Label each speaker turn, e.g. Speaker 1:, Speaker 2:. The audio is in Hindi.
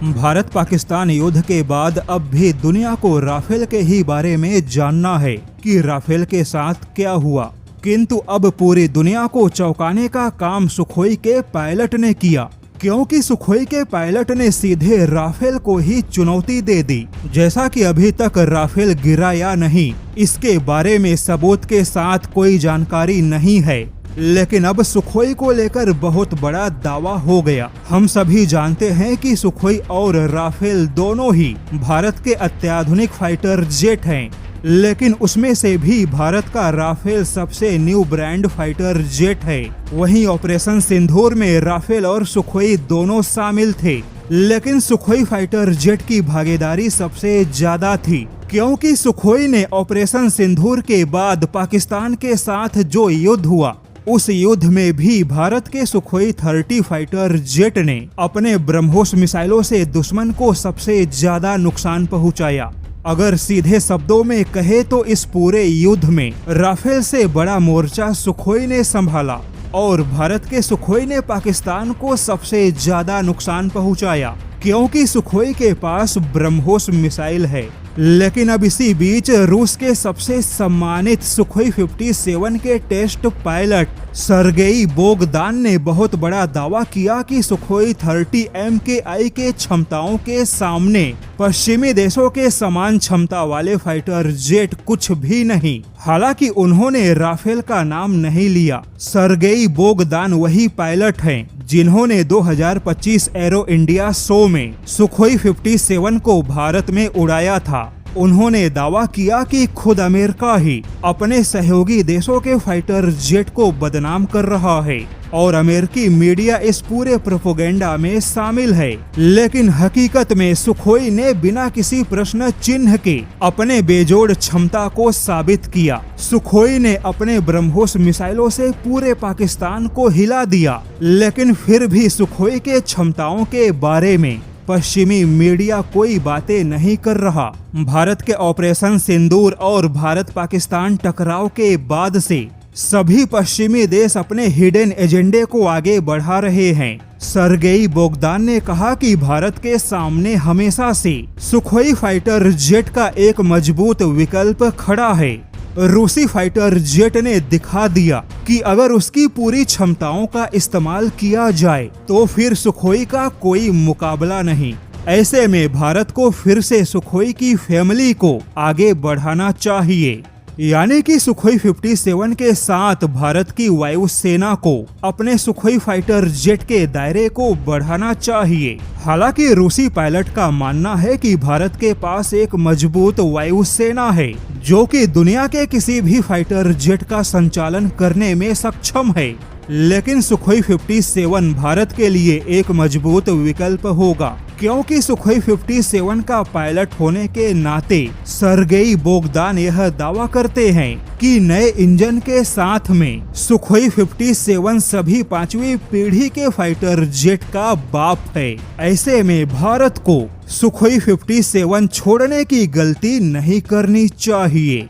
Speaker 1: भारत पाकिस्तान युद्ध के बाद अब भी दुनिया को राफेल के ही बारे में जानना है कि राफेल के साथ क्या हुआ। किंतु अब पूरी दुनिया को चौंकाने का काम सुखोई के पायलट ने किया, क्योंकि सुखोई के पायलट ने सीधे राफेल को ही चुनौती दे दी। जैसा कि अभी तक राफेल गिरा या नहीं, इसके बारे में सबूत के साथ कोई जानकारी नहीं है, लेकिन अब सुखोई को लेकर बहुत बड़ा दावा हो गया। हम सभी जानते हैं कि सुखोई और राफेल दोनों ही भारत के अत्याधुनिक फाइटर जेट हैं, लेकिन उसमें से भी भारत का राफेल सबसे न्यू ब्रांड फाइटर जेट है। वहीं ऑपरेशन सिंदूर में राफेल और सुखोई दोनों शामिल थे, लेकिन सुखोई फाइटर जेट की भागीदारी सबसे ज्यादा थी, क्योंकि सुखोई ने ऑपरेशन सिंदूर के बाद पाकिस्तान के साथ जो युद्ध हुआ, उस युद्ध में भी भारत के सुखोई 30 फाइटर जेट ने अपने ब्रह्मोस मिसाइलों से दुश्मन को सबसे ज्यादा नुकसान पहुंचाया। अगर सीधे शब्दों में कहे तो इस पूरे युद्ध में राफेल से बड़ा मोर्चा सुखोई ने संभाला और भारत के सुखोई ने पाकिस्तान को सबसे ज्यादा नुकसान पहुंचाया, क्योंकि सुखोई के पास ब्रह्मोस मिसाइल है। लेकिन अब इसी बीच रूस के सबसे सम्मानित सुखोई 57 के टेस्ट पायलट सर्गेई बोगदान ने बहुत बड़ा दावा किया कि सुखोई 30 MKI के क्षमताओं के सामने पश्चिमी देशों के समान क्षमता वाले फाइटर जेट कुछ भी नहीं। हालांकि उन्होंने राफेल का नाम नहीं लिया। सर्गेई बोगदान वही पायलट हैं जिन्होंने 2025 एरो इंडिया शो में सुखोई 57 को भारत में उड़ाया था। उन्होंने दावा किया कि खुद अमेरिका ही अपने सहयोगी देशों के फाइटर जेट को बदनाम कर रहा है और अमेरिकी मीडिया इस पूरे प्रोपेगेंडा में शामिल है। लेकिन हकीकत में सुखोई ने बिना किसी प्रश्न चिन्ह के अपने बेजोड़ क्षमता को साबित किया। सुखोई ने अपने ब्रह्मोस मिसाइलों से पूरे पाकिस्तान को हिला दिया, लेकिन फिर भी सुखोई के क्षमताओं के बारे में पश्चिमी मीडिया कोई बातें नहीं कर रहा। भारत के ऑपरेशन सिंदूर और भारत पाकिस्तान टकराव के बाद से सभी पश्चिमी देश अपने हिडन एजेंडे को आगे बढ़ा रहे हैं। सर्गेई बोगदान ने कहा कि भारत के सामने हमेशा से सुखोई फाइटर जेट का एक मजबूत विकल्प खड़ा है। रूसी फाइटर जेट ने दिखा दिया कि अगर उसकी पूरी क्षमताओं का इस्तेमाल किया जाए तो फिर सुखोई का कोई मुकाबला नहीं। ऐसे में भारत को फिर से सुखोई की फैमिली को आगे बढ़ाना चाहिए, यानी कि सुखोई 57 के साथ भारत की वायुसेना को अपने सुखोई फाइटर जेट के दायरे को बढ़ाना चाहिए। हालांकि रूसी पायलट का मानना है कि भारत के पास एक मजबूत वायुसेना है जो कि दुनिया के किसी भी फाइटर जेट का संचालन करने में सक्षम है, लेकिन सुखोई 57 भारत के लिए एक मजबूत विकल्प होगा, क्योंकि सुखोई 57 का पायलट होने के नाते सर्गेई बोगदान यह दावा करते हैं कि नए इंजन के साथ में सुखोई 57 सभी 5वीं पीढ़ी के फाइटर जेट का बाप है। ऐसे में भारत को सुखोई 57 छोड़ने की गलती नहीं करनी चाहिए।